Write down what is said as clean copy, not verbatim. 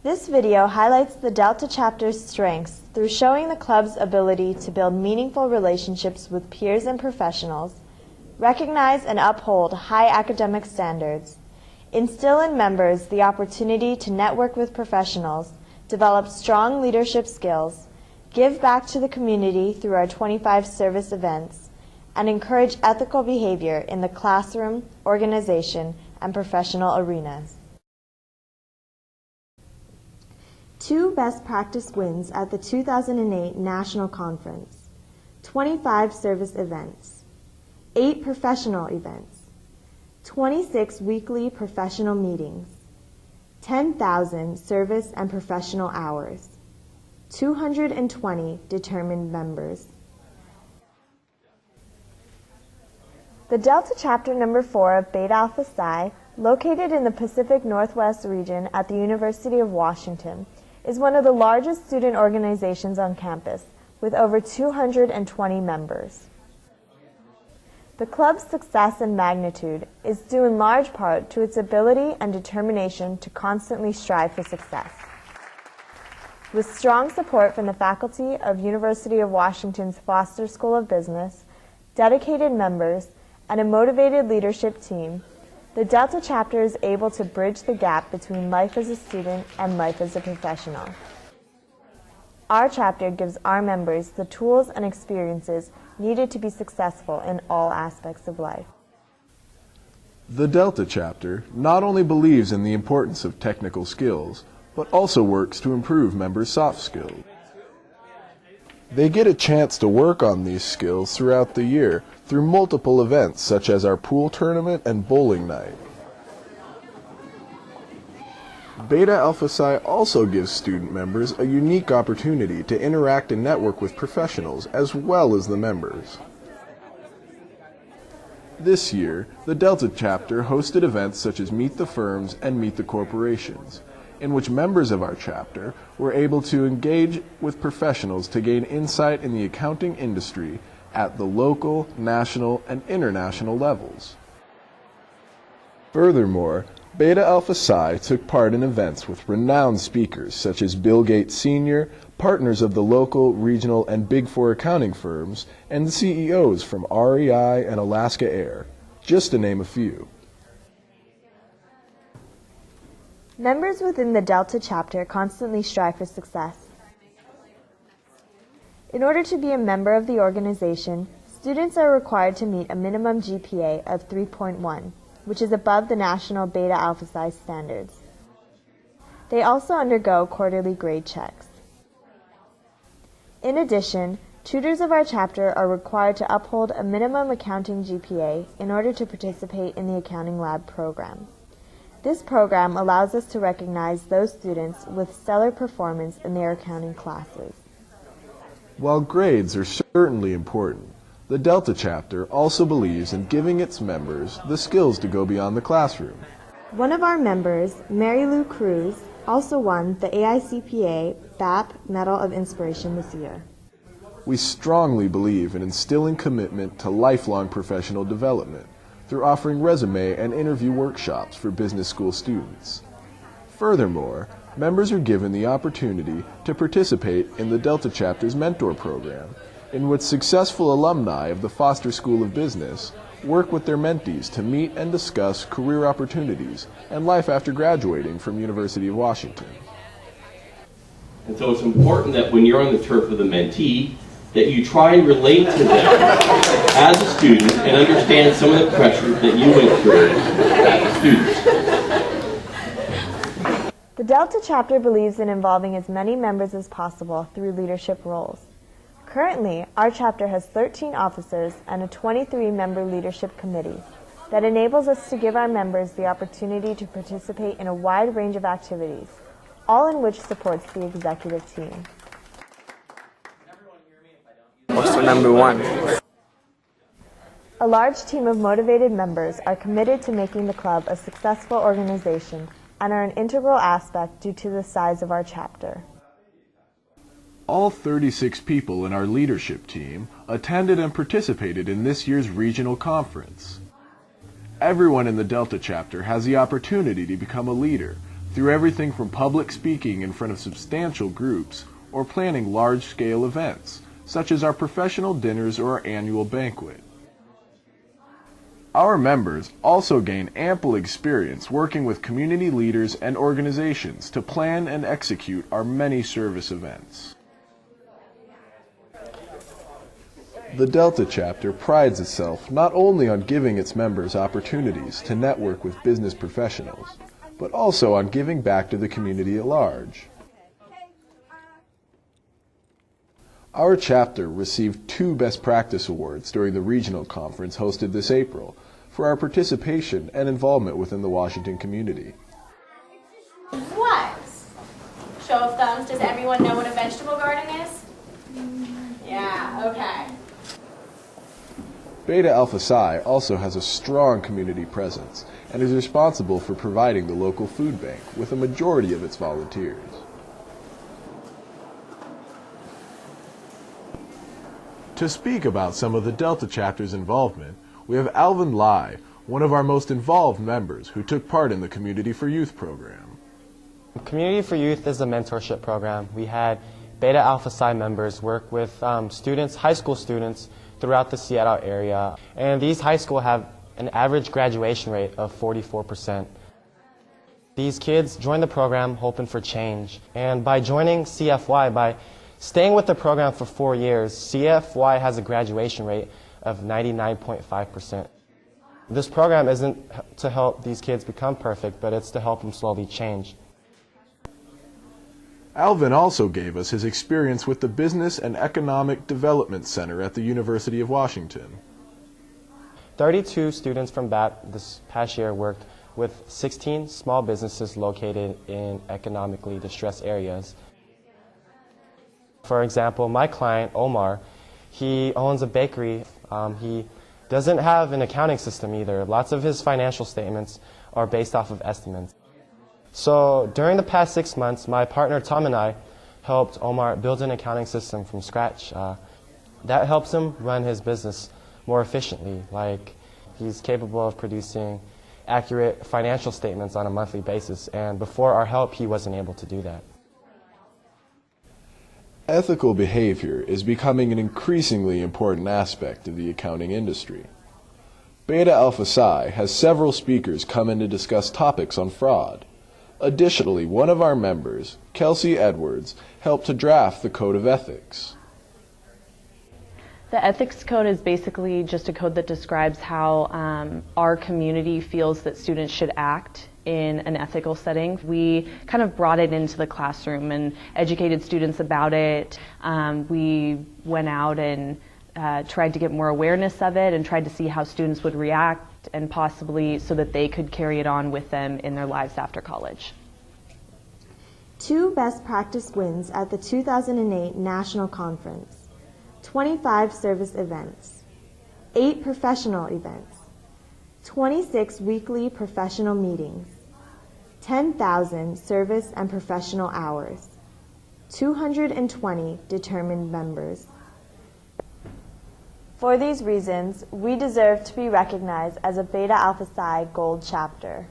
This video highlights the Delta chapter's strengths through showing the club's ability to build meaningful relationships with peers and professionals, recognize and uphold high academic standards, instill in members the opportunity to network with professionals, develop strong leadership skills, give back to the community through our 25 service events, and encourage ethical behavior in the classroom, organization, and professional arenas. 2 best practice wins at the 2008 National Conference, 25 service events, 8 professional events, 26 weekly professional meetings, 10,000 service and professional hours, 220 determined members. The Delta Chapter number 4 of Beta Alpha Psi, located in the Pacific Northwest region at the University of Washington, is one of the largest student organizations on campus, with over 220 members. The club's success and magnitude is due in large part to its ability and determination to constantly strive for success. With strong support from the faculty of University of Washington's Foster School of Business, dedicated members, and a motivated leadership team, the Delta chapter is able to bridge the gap between life as a student and life as a professional. Our chapter gives our members the tools and experiences needed to be successful in all aspects of life. The Delta chapter not only believes in the importance of technical skills, but also works to improve members' soft skills. They get a chance to work on these skills throughout the year through multiple events such as our pool tournament and bowling night. Beta Alpha Psi also gives student members a unique opportunity to interact and network with professionals as well as the members. This year, the Delta chapter hosted events such as Meet the Firms and Meet the Corporations, in which members of our chapter were able to engage with professionals to gain insight in the accounting industry at the local, national, and international levels. Furthermore, Beta Alpha Psi took part in events with renowned speakers such as Bill Gates Sr., partners of the local, regional, and Big Four accounting firms, and the CEOs from REI and Alaska Air, just to name a few. Members within the Delta chapter constantly strive for success. In order to be a member of the organization, students are required to meet a minimum GPA of 3.1, which is above the national Beta Alpha Psi standards. They also undergo quarterly grade checks. In addition, tutors of our chapter are required to uphold a minimum accounting GPA in order to participate in the accounting lab program. This program allows us to recognize those students with stellar performance in their accounting classes. While grades are certainly important, the Delta chapter also believes in giving its members the skills to go beyond the classroom. One of our members, Mary Lou Cruz, also won the AICPA BAP Medal of Inspiration this year. We strongly believe in instilling commitment to lifelong professional development through offering resume and interview workshops for business school students. Furthermore, members are given the opportunity to participate in the Delta chapter's mentor program, in which successful alumni of the Foster School of Business work with their mentees to meet and discuss career opportunities and life after graduating from University of Washington. And so it's important that when you're on the turf of the mentee, that you try and relate to them as a student and understand some of the pressures that you went through as a student. The Delta chapter believes in involving as many members as possible through leadership roles. Currently, our chapter has 13 officers and a 23-member leadership committee that enables us to give our members the opportunity to participate in a wide range of activities, all in which supports the executive team. What's the number 1? A large team of motivated members are committed to making the club a successful organization and are an integral aspect due to the size of our chapter. All 36 people in our leadership team attended and participated in this year's regional conference. Everyone in the Delta chapter has the opportunity to become a leader through everything from public speaking in front of substantial groups or planning large-scale events, such as our professional dinners or our annual banquet. Our members also gain ample experience working with community leaders and organizations to plan and execute our many service events. The Delta chapter prides itself not only on giving its members opportunities to network with business professionals, but also on giving back to the community at large. Our chapter received 2 Best Practice Awards during the regional conference hosted this April for our participation and involvement within the Washington community. What? Show of thumbs, does everyone know what a vegetable garden is? Yeah, okay. Beta Alpha Psi also has a strong community presence and is responsible for providing the local food bank with a majority of its volunteers. To speak about some of the Delta chapter's involvement, we have Alvin Lai, one of our most involved members who took part in the Community for Youth program. Community for Youth is a mentorship program. We had Beta Alpha Psi members work with students, high school students, throughout the Seattle area. And these high school have an average graduation rate of 44%. These kids join the program hoping for change. And by joining CFY, by staying with the program for 4 years, CFY has a graduation rate of 99.5%. This program isn't to help these kids become perfect, but it's to help them slowly change. Alvin also gave us his experience with the Business and Economic Development Center at the University of Washington. 32 students from BAP this past year worked with 16 small businesses located in economically distressed areas. For example, my client, Omar, he owns a bakery. He doesn't have an accounting system either. Lots of his financial statements are based off of estimates. So during the past 6 months, my partner Tom and I helped Omar build an accounting system from scratch. That helps him run his business more efficiently. Like, he's capable of producing accurate financial statements on a monthly basis, and before our help, he wasn't able to do that. Ethical behavior is becoming an increasingly important aspect of the accounting industry. Beta Alpha Psi has several speakers come in to discuss topics on fraud. Additionally, one of our members, Kelsey Edwards, helped to draft the Code of Ethics. The ethics code is basically just a code that describes how our community feels that students should act in an ethical setting. We kind of brought it into the classroom and educated students about it. We went out and tried to get more awareness of it and tried to see how students would react, and possibly so that they could carry it on with them in their lives after college. 2 best practice wins at the 2008 National Conference, 25 service events, 8 professional events, 26 weekly professional meetings, 10,000 service and professional hours, 220 determined members. For these reasons, we deserve to be recognized as a Beta Alpha Psi Gold Chapter.